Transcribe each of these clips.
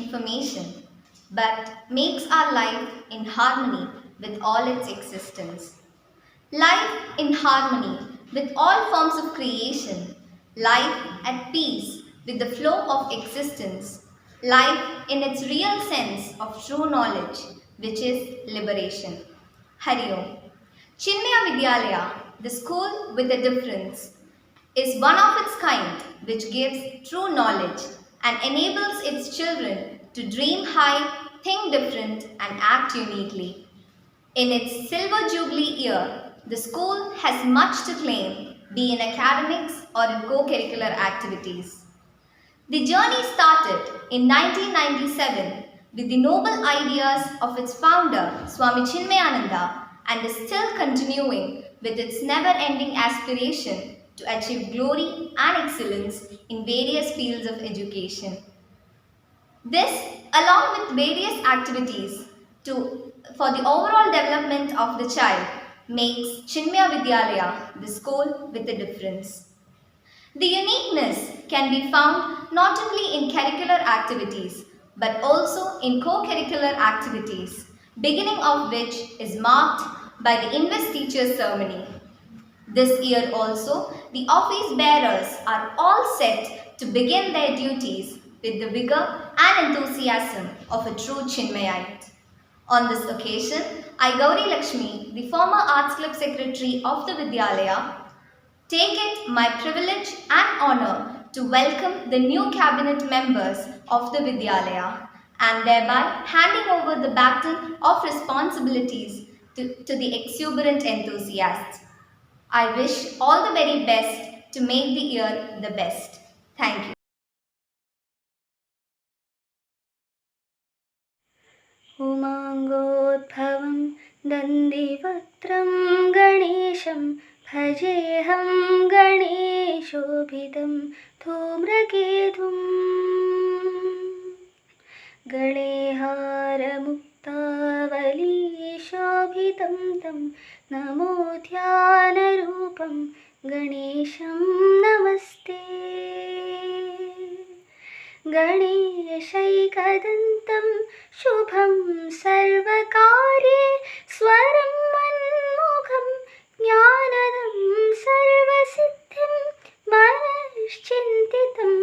information, but makes our life in harmony with all its existence. Life in harmony with all forms of creation, life at peace with the flow of existence, life in its real sense of true knowledge, which is liberation. Hari Om. Chinmaya Vidyalaya, the school with a difference, is one of its kind which gives true knowledge and enables its children to dream high, think different, and act uniquely. In its Silver Jubilee year, the school has much to claim, be in academics or in co-curricular activities. The journey started in 1997 with the noble ideas of its founder, Swami Chinmayananda, and is still continuing with its never-ending aspiration to achieve glory and excellence in various fields of education. This, along with various activities for the overall development of the child, makes Chinmaya Vidyalaya the school with a difference. The uniqueness can be found not only in curricular activities but also in co-curricular activities, beginning of which is marked by the Investiture ceremony. This year also, the office bearers are all set to begin their duties with the vigor and enthusiasm of a true Chinmayite. On this occasion, I, Gauri Lakshmi, the former Arts Club Secretary of the Vidyalaya, take it my privilege and honor to welcome the new cabinet members of the Vidyalaya and thereby handing over the baton of responsibilities to the exuberant enthusiasts. I wish all the very best to make the year the best. Thank you. उमाङ्गोद्भवं दन्दिवक्त्रं गणेशं भजेऽहं गणेशोभितं धूम्रकेतुम् गणेहारमुक्तावलीशोभितं तं नमो ध्यानरूपं गणेशं नमस्ते गणेशैकदन्तं शुभं सर्वकार्ये स्वरं मन्मुखं ज्ञानदं सर्वसिद्धिं मनश्चिन्तितं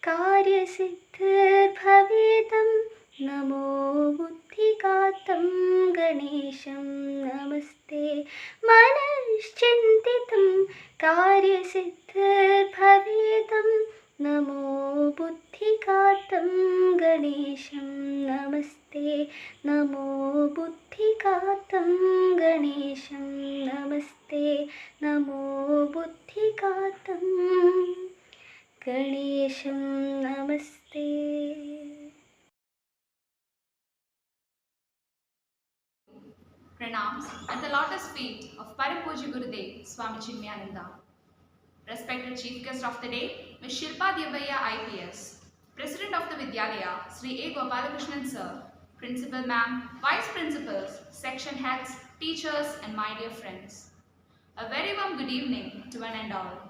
कार्यसिद्धिर्भवेतं नमो बुद्धिकातं गणेशं नमस्ते मनश्चिन्तितं कार्यसिद्धिर्भवेतं नमो बुद्धिकातं गणेशं नमस्ते नमो बुद्धिकातं गणेशं नमस्ते नमो बुद्धिकातं गणेशं नमस्ते. Pranams at the lotus feet of Param Pujya Gurudev Swami Chinmayananda. Respected Chief Guest of the day, Ms. Shilpa Devaya IPS, President of the Vidyalaya, Sri A. Gopalakrishnan Sir, Principal Ma'am, Vice Principals, Section Heads, Teachers and my dear friends. A very warm good evening to one and all.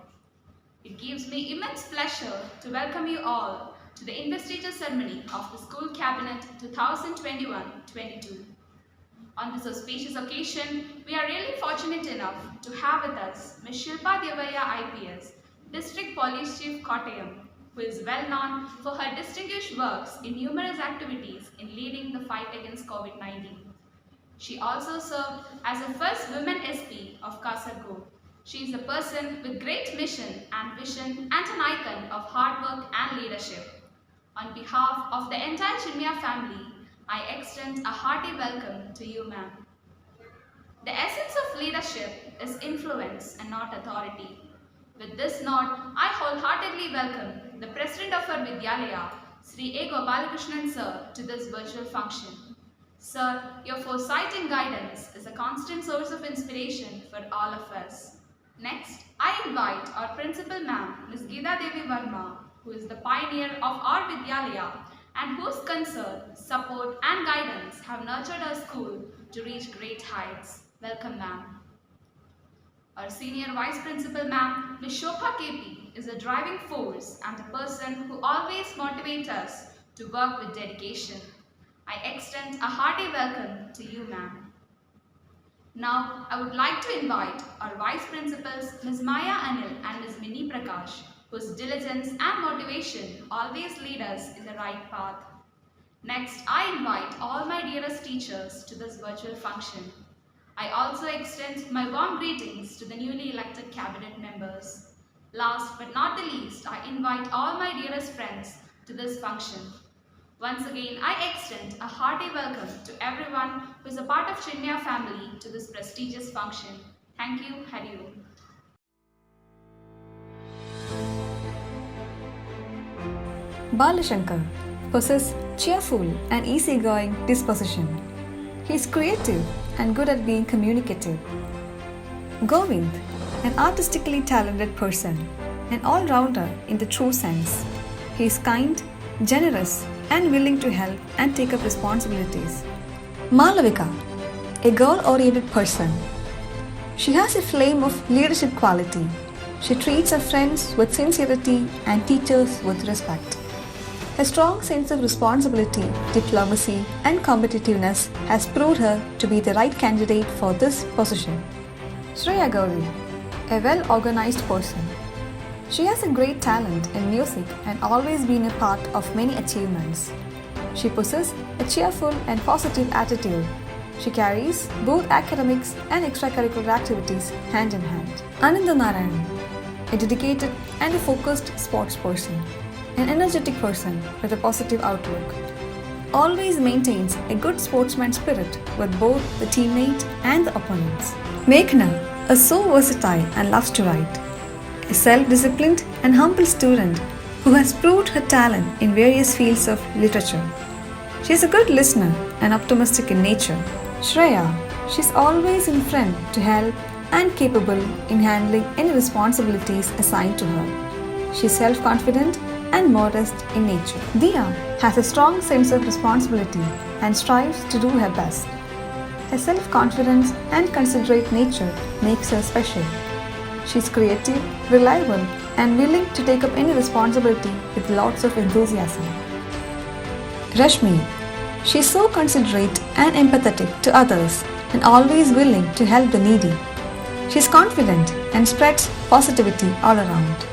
It gives me immense pleasure to welcome you all to the Investiture ceremony of the School Cabinet 2021-22. On this auspicious occasion, we are really fortunate enough to have with us Ms. Shilpa Devaya IPS, District Police Chief Kottayam, who is well known for her distinguished works in numerous activities in leading the fight against COVID-19. She also served as the first women SP of Kasaragod. She is a person with great mission and vision and an icon of hard work and leadership. On behalf of the entire Chinmaya family, I extend a hearty welcome to you, ma'am. The essence of leadership is influence and not authority. With this note, I wholeheartedly welcome the President of our Vidyalaya, Sri A. Gopalakrishnan Sir, to this virtual function. Sir, your foresight and guidance is a constant source of inspiration for all of us. Next, I invite our Principal Ma'am, Ms. Geeta Devi Verma, who is the pioneer of our Vidyalaya and whose concern, support and guidance have nurtured our school to reach great heights. Welcome, ma'am. Our Senior Vice Principal Ma'am, Ms. Shobha KP, is a driving force and a person who always motivates us to to work with dedication. I extend a hearty welcome to you, ma'am. Now, I would like to invite our Vice Principals, Ms. Maya Anil and Ms. Minnie Prakash, whose diligence and motivation always lead us in the right path. Next, I invite all my dearest teachers to this virtual function. I also extend my warm greetings to the newly elected cabinet members. Last but not the least, I invite all my dearest friends to this function. Once again, I extend a hearty welcome to everyone who is a part of Chinmaya family to this prestigious function. Thank you, Hari Om. Balashankar possesses cheerful and easygoing disposition. He is creative and good at being communicative. Govind, an artistically talented person, an all-rounder in the true sense. He is kind, generous, and willing to help and take up responsibilities. Malavika, a goal-oriented person. She has a flame of leadership quality. She treats her friends with sincerity and teachers with respect. Her strong sense of responsibility, diplomacy, and competitiveness has proved her to be the right candidate for this position. Shreya Gauri, a well-organized person. She has a great talent in music and always been a part of many achievements. She possesses a cheerful and positive attitude. She carries both academics and extracurricular activities hand in hand. Ananda Narayan, a dedicated and a focused sports person. An energetic person with a positive outlook. Always maintains a good sportsman spirit with both the teammate and the opponents. Meghna is so versatile and loves to write. A self-disciplined and humble student who has proved her talent in various fields of literature. She is a good listener and optimistic in nature. Shreya, she is always in front to help and capable in handling any responsibilities assigned to her. She is self-confident and modest in nature. Dia has a strong sense of responsibility and strives to do her best. Her self-confidence and considerate nature makes her special. She is creative, reliable, and willing to take up any responsibility with lots of enthusiasm. Rashmi, she is so considerate and empathetic to others and always willing to help the needy. She is confident and spreads positivity all around.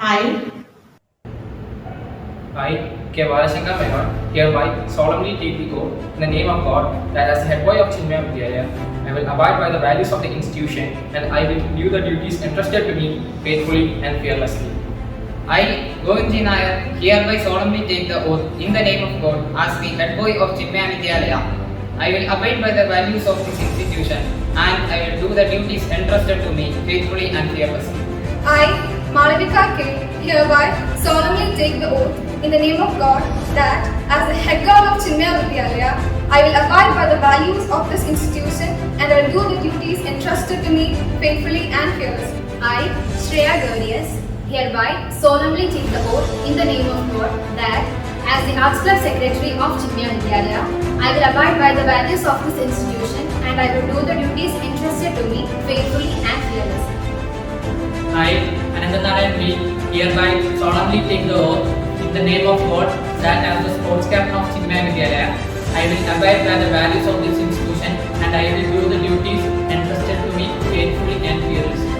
I, I, K. Balashankar Menon, hereby solemnly take the oath in the name of God that as the head boy of Chinmaya Vidyalaya, I will abide by the values of the institution and I will do the duties entrusted to me faithfully and fearlessly. I, Govind Nair, hereby solemnly take the oath in the name of God as the head boy of Chinmaya Vidyalaya. I will abide by the values of this institution and I will do the duties entrusted to me faithfully and fearlessly. I, Malavika K, hereby solemnly take the oath in the name of God that as the head girl of Chinmaya Vidyalaya, I will abide by the values of this institution and I will do the duties entrusted to me faithfully and fearlessly. I, Shreya Gauri, hereby solemnly take the oath in the name of God that as the Arts Club Secretary of Chinmaya Vidyalaya, I will abide by the values of this institution and I will do the duties entrusted to me faithfully and fearlessly. I, Anandanarayan V, hereby solemnly take the oath in the name of God that as the sports captain of Chinmaya Vidyalaya, I will abide by the values of this institution and I will do the duties entrusted to me faithfully and fearlessly.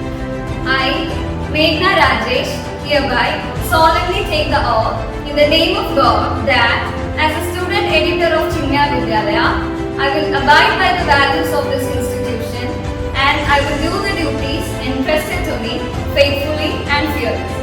I, Meghna Rajesh, hereby solemnly take the oath in the name of God that as a student editor of Chinmaya Vidyalaya, I will abide by the values of this institution and I will do the duties entrusted to me faithfully and fearlessly.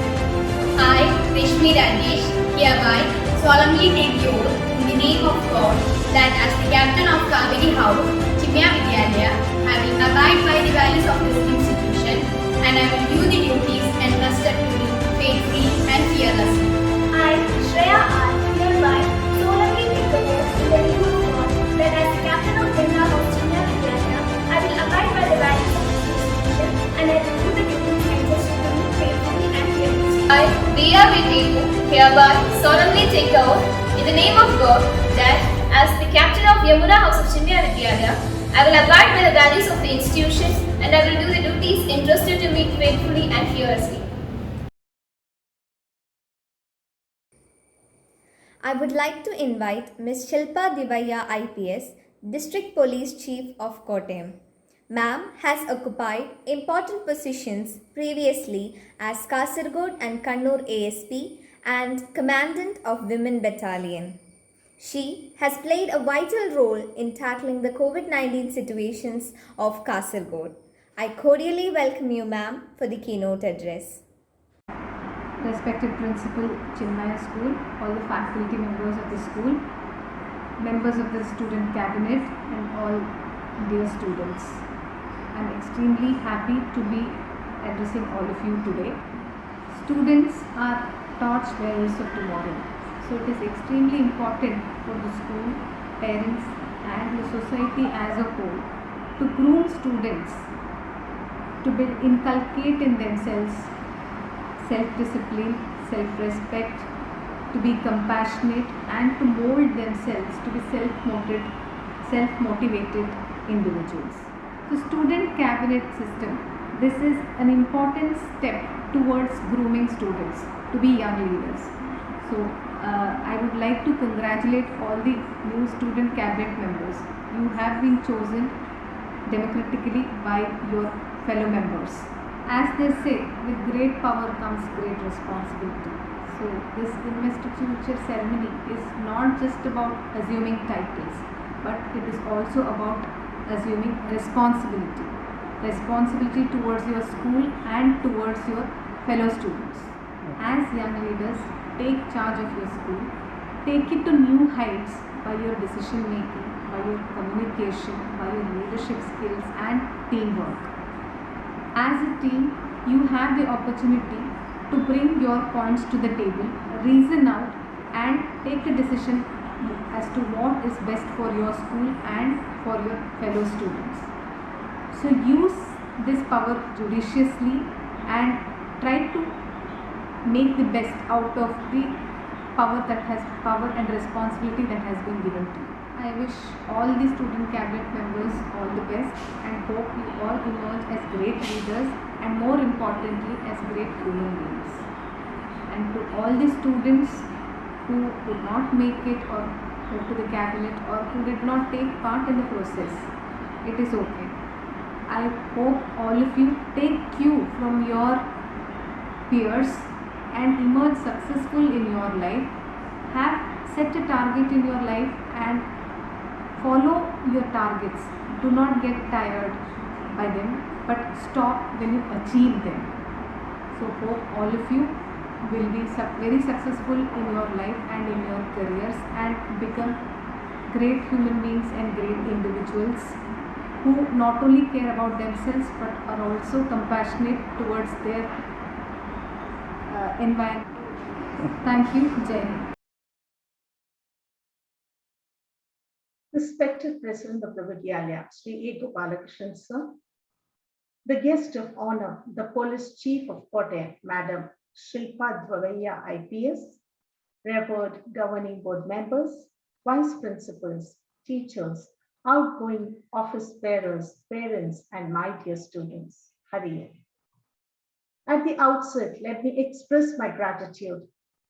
I, Rishmi Rajesh, hereby solemnly take the oath in the name of God that as the captain of Kaveri House, Chinmaya Vidyalaya, I will abide by the values of this institution and I will do the duties entrusted to me faithfully and fearlessly. I, Shreya R, hereby solemnly take the oath in the name of God that as the captain of Ganga of Chinmaya Vidyalaya, I will abide by the values of this institution and I will do the duties entrusted to me faithfully and fearlessly. I, Diya Vidyapu, hereby solemnly take the oath in the name of God that as the captain of Yamuna House of Chinmaya Vidyalaya, I will abide by the values of the institution and I will do the duties entrusted to me faithfully and fearlessly. I would like to invite Ms. Shilpa Divaya IPS, District Police Chief of Kottayam. Ma'am has occupied important positions previously as Kasargod and Kannur ASP and Commandant of Women Battalion. She has played a vital role in tackling the COVID-19 situations of Kasargod. I cordially welcome you, ma'am, for the keynote address. Respected Principal Chinmaya School, all the faculty members of the school, members of the student cabinet and all dear students. I am extremely happy to be addressing all of you today. Students are torch bearers of tomorrow. So it is extremely important for the school, parents and the society as a whole to groom students, to inculcate in themselves self-discipline, self-respect, to be compassionate and to mold themselves to be self-motivated individuals. So student cabinet system, this is an important step towards grooming students to be young leaders. So I would like to congratulate all the new student cabinet members. You have been chosen democratically by your fellow members. As they say, with great power comes great responsibility. So this investiture ceremony is not just about assuming titles, but it is also about assuming responsibility. Responsibility towards your school and towards your fellow students. As young leaders, take charge of your school, take it to new heights by your decision making, by your communication, by your leadership skills and teamwork. As a team, you have the opportunity to bring your points to the table, reason out and take a decision as to what is best for your school and for your fellow students. So use this power judiciously and try to make the best out of the power and responsibility that has been given to you. I wish all the student cabinet members all the best and hope you all emerge as great leaders and more importantly as great human beings. And to all the students who could not make it or go to the cabinet or who did not take part in the process, it is okay. I hope all of you take cue from your peers and emerge successful in your life. Set a target in your life and follow your targets. Do not get tired by them, but stop when you achieve them. So hope all of you will be very successful in your life and in your careers and become great human beings and great individuals who not only care about themselves but are also compassionate towards their environment. Thank you. Jai Hind. Respected President of the Vidyalaya, Sri A. Gopalakrishnan Sir, the guest of honor, the Police Chief of Kottayam, Madam Shilpa Dvavaya IPS, revered governing board members, vice principals, teachers, outgoing office bearers, parents, and my dear students. Hariya. At the outset, let me express my gratitude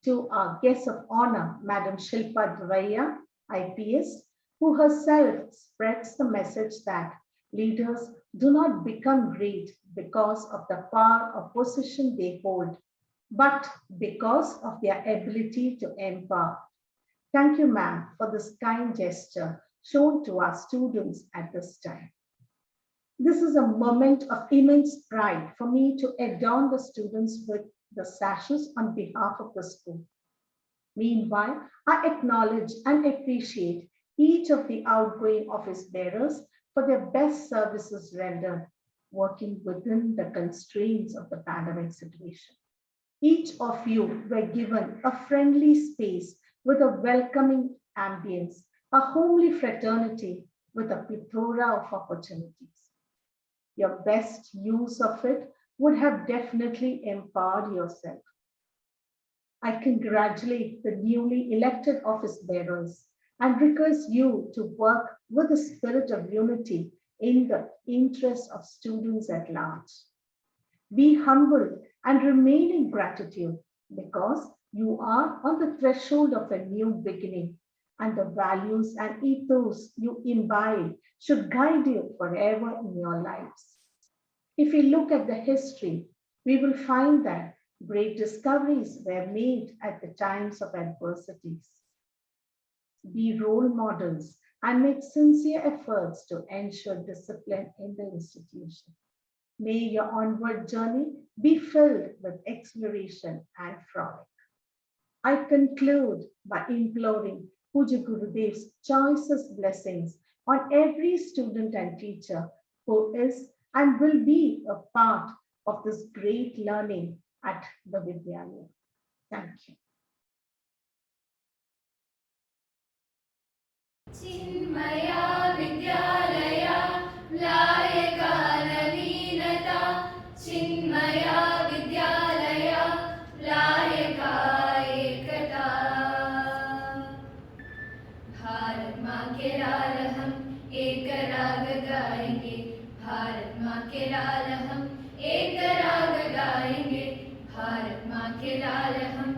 to our guest of honor, Madam Shilpa Dvaya, IPS, who herself spreads the message that leaders do not become great because of the power or position they hold, but because of their ability to empower. Thank you, ma'am, for this kind gesture shown to our students at this time. This is a moment of immense pride for me to adorn the students with the sashes on behalf of the school. Meanwhile, I acknowledge and appreciate each of the outgoing office bearers for their best services rendered, working within the constraints of the pandemic situation. Each of you were given a friendly space with a welcoming ambience, a homely fraternity with a plethora of opportunities. Your best use of it would have definitely empowered yourself. I congratulate the newly elected office bearers and request you to work with a spirit of unity in the interest of students at large. Be humble and remain in gratitude because you are on the threshold of a new beginning, and the values and ethos you imbibe should guide you forever in your lives. If we look at the history, we will find that great discoveries were made at the times of adversities. Be role models and make sincere efforts to ensure discipline in the institution. May your onward journey be filled with exploration and frolic. I conclude by imploring Puja Gurudev's choicest blessings on every student and teacher who is and will be a part of this great learning at the Vidyalaya. Thank you. Chinmaya Vidyalaya Layaka Navinata Chinmaya Vidyalaya Layaka Ekata Bharat माँ के लाल हम एक राग गाएंगे भारत माँ के लाल हम एक राग गाएंगे भारत माँ के लाल हम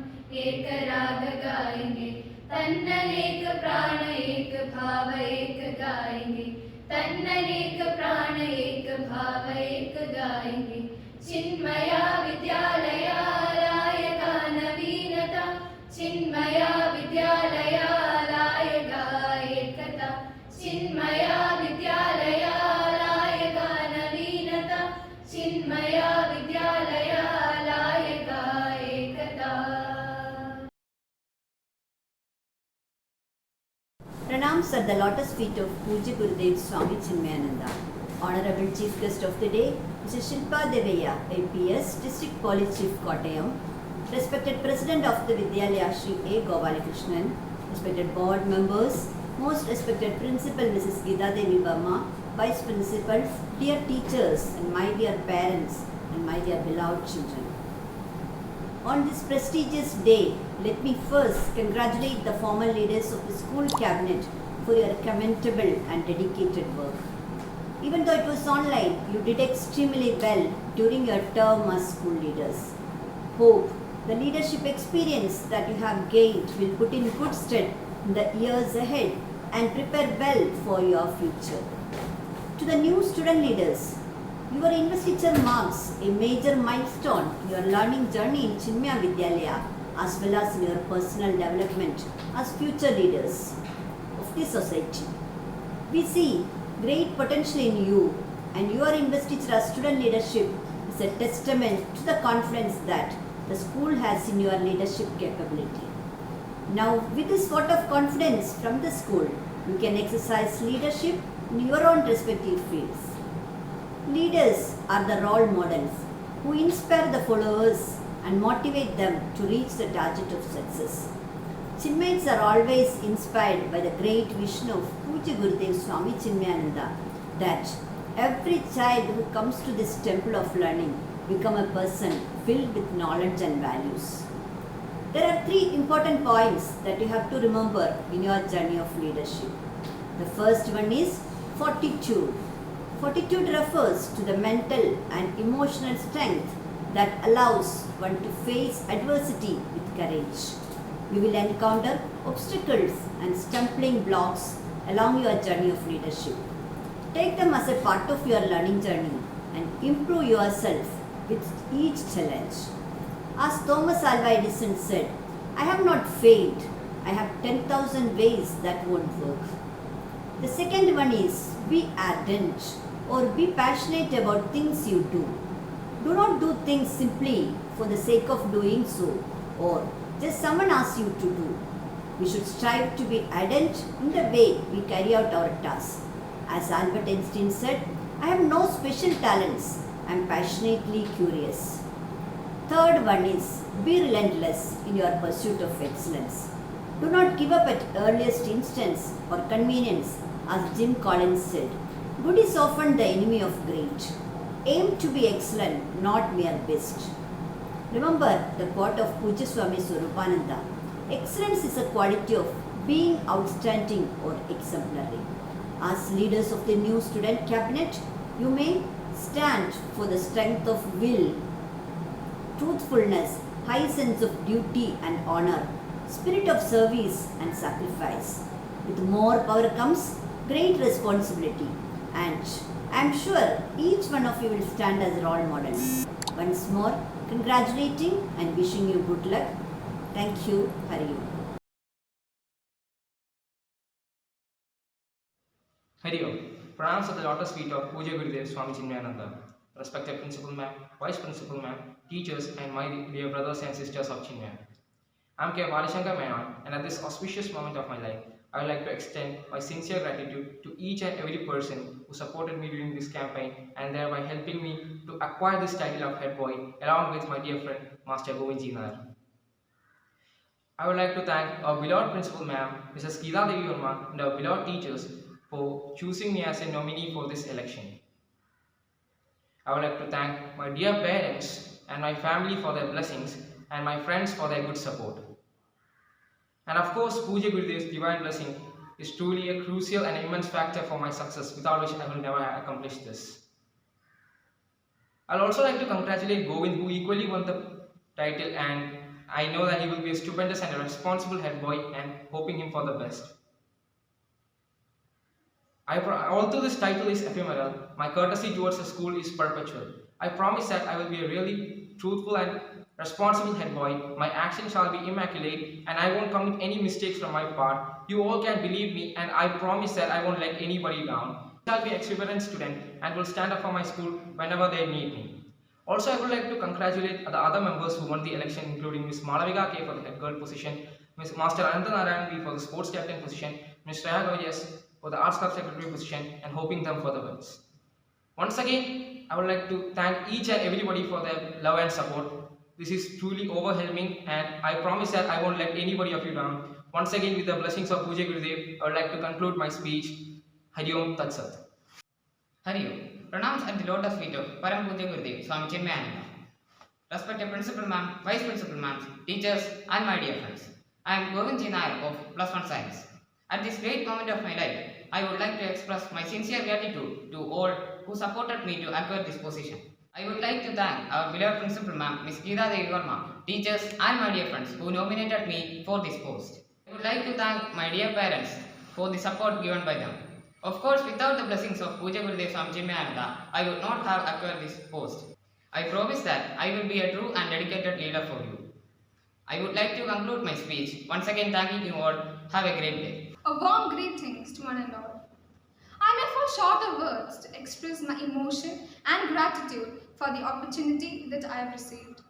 एक राग गाएंगे तन्ननेक प्राण एक भाव एक गाएंगे तन्ननेक प्राण एक भाव एक गाएंगे चिन्मया विद्यालया लायका नवीनता चिन्मया विद्यालया लायका एकता चिन्मया विद्यालया लायका नवीनता चिन्मया विद्यालया लायका एकता Pranams at the lotus feet of Puja Gurudev Swami Chinmayananda. Honorable Chief Guest of the Day, Mrs. Shilpa Devaya, APS, District College Chief Kottayam. Respected President of the Vidyalaya, Sri A. Gopalakrishnan. Respected Board Members, most respected Principal Mrs. Gita Devi Verma, Vice Principal, dear teachers and my dear parents and my dear beloved children. On this prestigious day, let me first congratulate the former leaders of the school cabinet for your commendable and dedicated work. Even though it was online, you did extremely well during your term as school leaders. Hope the leadership experience that you have gained will put in good stead in the years ahead and prepare well for your future. To the new student leaders, your investiture marks a major milestone in your learning journey in Chinmaya Vidyalaya as well as in your personal development as future leaders of the society. We see great potential in you, and your investiture as student leadership is a testament to the confidence that the school has in your leadership capability. Now, with this vote of confidence from the school, you can exercise leadership in your own respective fields. Leaders are the role models who inspire the followers and motivate them to reach the target of success. Chinmayans are always inspired by the great vision of Puja Gurudev Swami Chinmayananda that every child who comes to this temple of learning become a person filled with knowledge and values. There are three important points that you have to remember in your journey of leadership. The first one is fortitude. Fortitude refers to the mental and emotional strength that allows one to face adversity with courage. You will encounter obstacles and stumbling blocks along your journey of leadership. Take them as a part of your learning journey and improve yourself with each challenge. As Thomas Alva Edison said, I have not failed, I have 10,000 ways that won't work. The second one is be ardent or be passionate about things you do. Do not do things simply for the sake of doing so or just someone asks you to do. We should strive to be ardent in the way we carry out our tasks. As Albert Einstein said, I have no special talents, I am passionately curious. Third one is be relentless in your pursuit of excellence. Do not give up at earliest instance or convenience, as Jim Collins said. Good is often the enemy of great. Aim to be excellent, not mere best. Remember the quote of Pujya Swami Swarupananda. Excellence is a quality of being outstanding or exemplary. As leaders of the new student cabinet, you may stand for the strength of will, truthfulness, high sense of duty and honor, spirit of service and sacrifice. With more power comes great responsibility, and I am sure each one of you will stand as a role model. Once more, congratulating and wishing you good luck. Thank you. Hari Om. Hari Om. Pronouns of the lotus feet of Puja Gurudev Swami Chinmayananda. Respected Principal Ma'am, Vice Principal Ma'am, teachers and my dear brothers and sisters of Chinmaya. I am K. Valishankar Menon, and at this auspicious moment of my life, I would like to extend my sincere gratitude to each and every person who supported me during this campaign and thereby helping me to acquire this title of head boy along with my dear friend Master Govindji Nair. I would like to thank our beloved Principal Ma'am, Mrs. Geeta Devi Verma, and our beloved teachers for choosing me as a nominee for this election. I would like to thank my dear parents and my family for their blessings and my friends for their good support. And of course, Puja Gurudev's divine blessing is truly a crucial and immense factor for my success, without which I will never have accomplished this. I'll also like to congratulate Govind, who equally won the title, and I know that he will be a stupendous and a responsible head boy, and hoping him for the best. Although this title is ephemeral, my courtesy towards the school is perpetual. I promise that I will be a really truthful and responsible head boy. My actions shall be immaculate and I won't commit any mistakes from my part. You all can believe me, and I promise that I won't let anybody down. I shall be an experienced student and will stand up for my school whenever they need me. Also, I would like to congratulate the other members who won the election, including Ms. Malavika K for the head girl position, Ms. Master Ananta Narayan B for the sports captain position, Ms. Shreya Gavias for the arts club secretary position, and hoping them for the best. Once again, I would like to thank each and everybody for their love and support. This is truly overwhelming, and I promise that I won't let anybody of you down. Once again, with the blessings of Puja Gurudev, I would like to conclude my speech. Hari Om Tat Sat. Hari Om. Pronouns at the lotus feet of Param Puja Gurudev Swami Chinmayananda. Respected Principal Ma'am, Vice Principal Ma'am, teachers and my dear friends. I am Govindji Nair of +1 Science. At this great moment of my life, I would like to express my sincere gratitude to all who supported me to acquire this position. I would like to thank our beloved Principal Ma'am, Ms. Geeta Devi Verma, teachers and my dear friends who nominated me for this post. I would like to thank my dear parents for the support given by them. Of course, without the blessings of Puja Gurudev Swami Chinmayananda, I would not have acquired this post. I promise that I will be a true and dedicated leader for you. I would like to conclude my speech, once again thanking you all. Have a great day. A warm greetings to one and all. I may fall short of words to express my emotion and gratitude for the opportunity that I have received.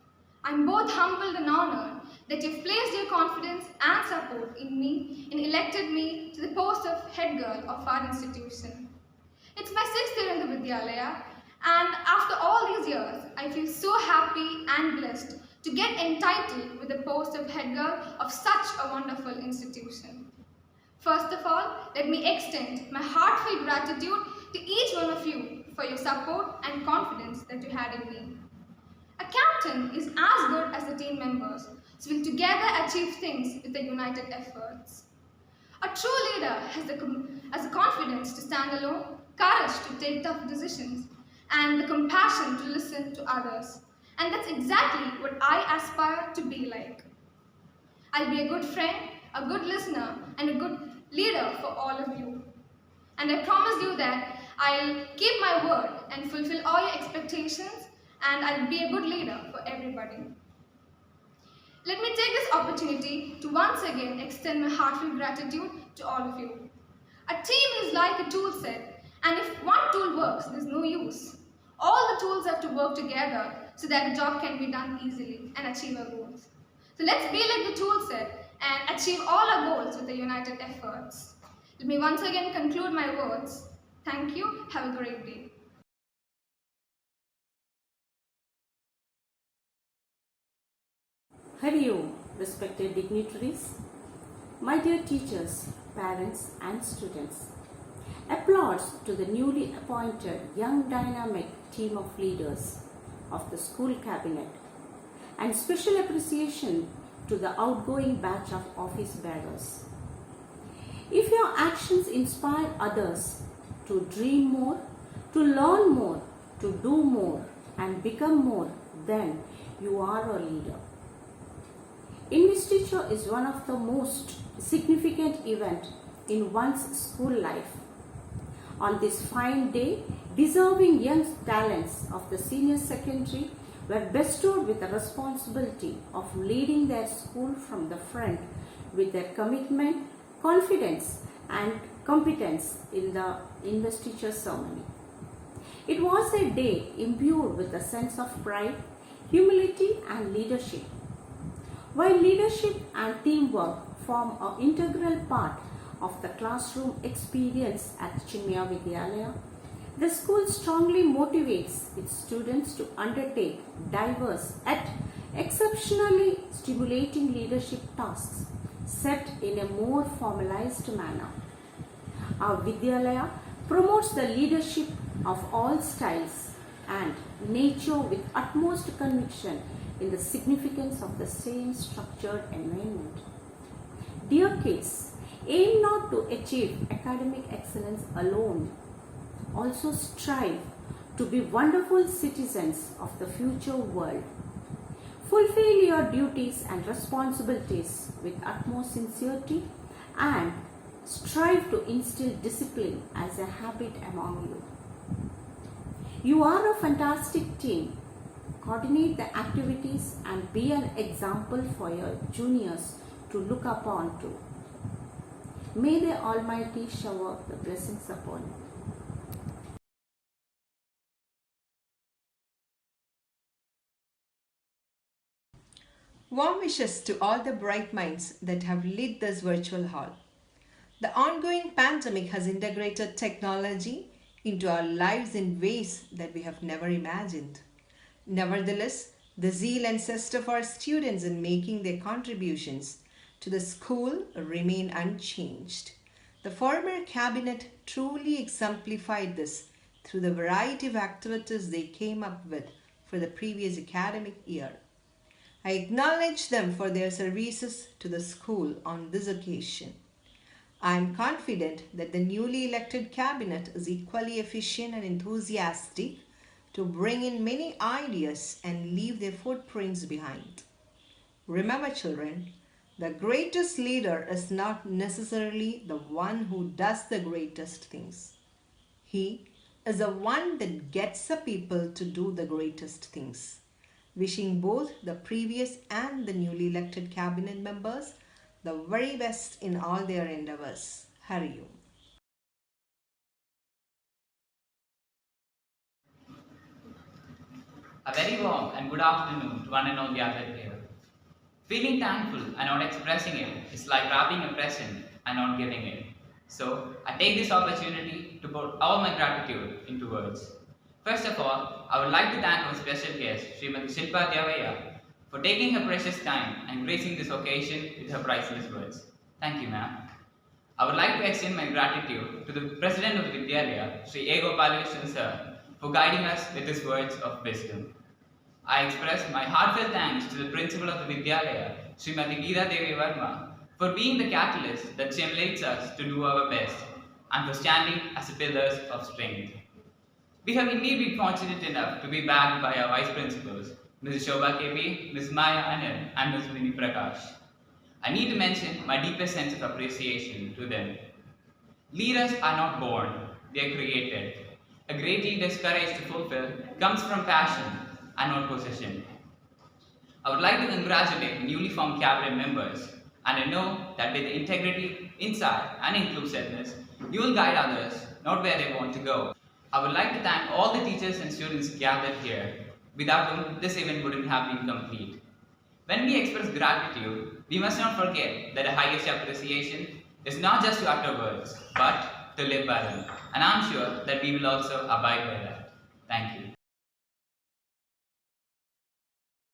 I am both humbled and honored that you have placed your confidence and support in me and elected me to the post of head girl of our institution. It's my 6th year in the Vidyalaya, and after all these years, I feel so happy and blessed to get entitled with the post of head girl of such a wonderful institution. First of all, let me extend my heartfelt gratitude to each one of you for your support and confidence that you had in me. A captain is as good as the team members, so we'll together achieve things with the united efforts. A true leader has the confidence to stand alone, courage to take tough decisions, and the compassion to listen to others. And that's exactly what I aspire to be like. I'll be a good friend, a good listener, and a good leader for all of you. And I promise you that I'll keep my word and fulfill all your expectations, and I'll be a good leader for everybody. Let me take this opportunity to once again extend my heartfelt gratitude to all of you. A team is like a tool set, and if one tool works, there's no use. All the tools have to work together so that the job can be done easily and achieve our goals. So let's be like the tool set and achieve all our goals with the united efforts. Let me once again conclude my words. Thank you. Have a great day. Hello, respected dignitaries, my dear teachers, parents and students. Applause to the newly appointed young dynamic team of leaders of the school cabinet, and special appreciation to the outgoing batch of office bearers. If your actions inspire others to dream more, to learn more, to do more and become more, then you are a leader. Investiture is one of the most significant events in one's school life. On this fine day, deserving young talents of the senior secondary were bestowed with the responsibility of leading their school from the front with their commitment, confidence and competence in the investiture ceremony. It was a day imbued with a sense of pride, humility and leadership. While leadership and teamwork form an integral part of the classroom experience at Chinmaya Vidyalaya, the school strongly motivates its students to undertake diverse yet exceptionally stimulating leadership tasks set in a more formalized manner. Our Vidyalaya promotes the leadership of all styles and nature with utmost conviction in the significance of the same structured environment. Dear kids, aim not to achieve academic excellence alone. Also strive to be wonderful citizens of the future world. Fulfill your duties and responsibilities with utmost sincerity and strive to instill discipline as a habit among you. You are a fantastic team. Coordinate the activities and be an example for your juniors to look upon to. May the Almighty shower the blessings upon you. Warm wishes to all the bright minds that have lit this virtual hall. The ongoing pandemic has integrated technology into our lives in ways that we have never imagined. Nevertheless, the zeal and zest of our students in making their contributions to the school remain unchanged. The former cabinet truly exemplified this through the variety of activities they came up with for the previous academic year. I acknowledge them for their services to the school on this occasion. I am confident that the newly elected cabinet is equally efficient and enthusiastic to bring in many ideas and leave their footprints behind. Remember, children, the greatest leader is not necessarily the one who does the greatest things. He is the one that gets the people to do the greatest things. Wishing both the previous and the newly elected cabinet members the very best in all their endeavors. Hari Om. A very warm and good afternoon to one and all gathered here. Feeling thankful and not expressing it is like wrapping a present and not giving it. So, I take this opportunity to put all my gratitude into words. First of all, I would like to thank our special guest, Srimati Shilpa Vidyalaya, for taking her precious time and gracing this occasion with her priceless words. Thank you, ma'am. I would like to extend my gratitude to the President of Vidyalaya, Sri A. Gopalakrishnan sir, for guiding us with his words of wisdom. I express my heartfelt thanks to the principal of the Vidyalaya, Srimati Geeta Devi Verma, for being the catalyst that stimulates us to do our best and for standing as the pillars of strength. We have indeed been fortunate enough to be backed by our vice principals, Ms. Shobha KP, Ms. Maya Anil, and Ms. Mini Prakash. I need to mention my deepest sense of appreciation to them. Leaders are not born, they are created. A great leader's courage to fulfill comes from passion and not possession. I would like to congratulate newly formed cabinet members, and I know that with integrity, insight, and inclusiveness, you will guide others not where they want to go. I would like to thank all the teachers and students gathered here, without whom this event wouldn't have been complete. When we express gratitude, we must not forget that the highest appreciation is not just to utter words, but to live by them. And I'm sure that we will also abide by that. Thank you.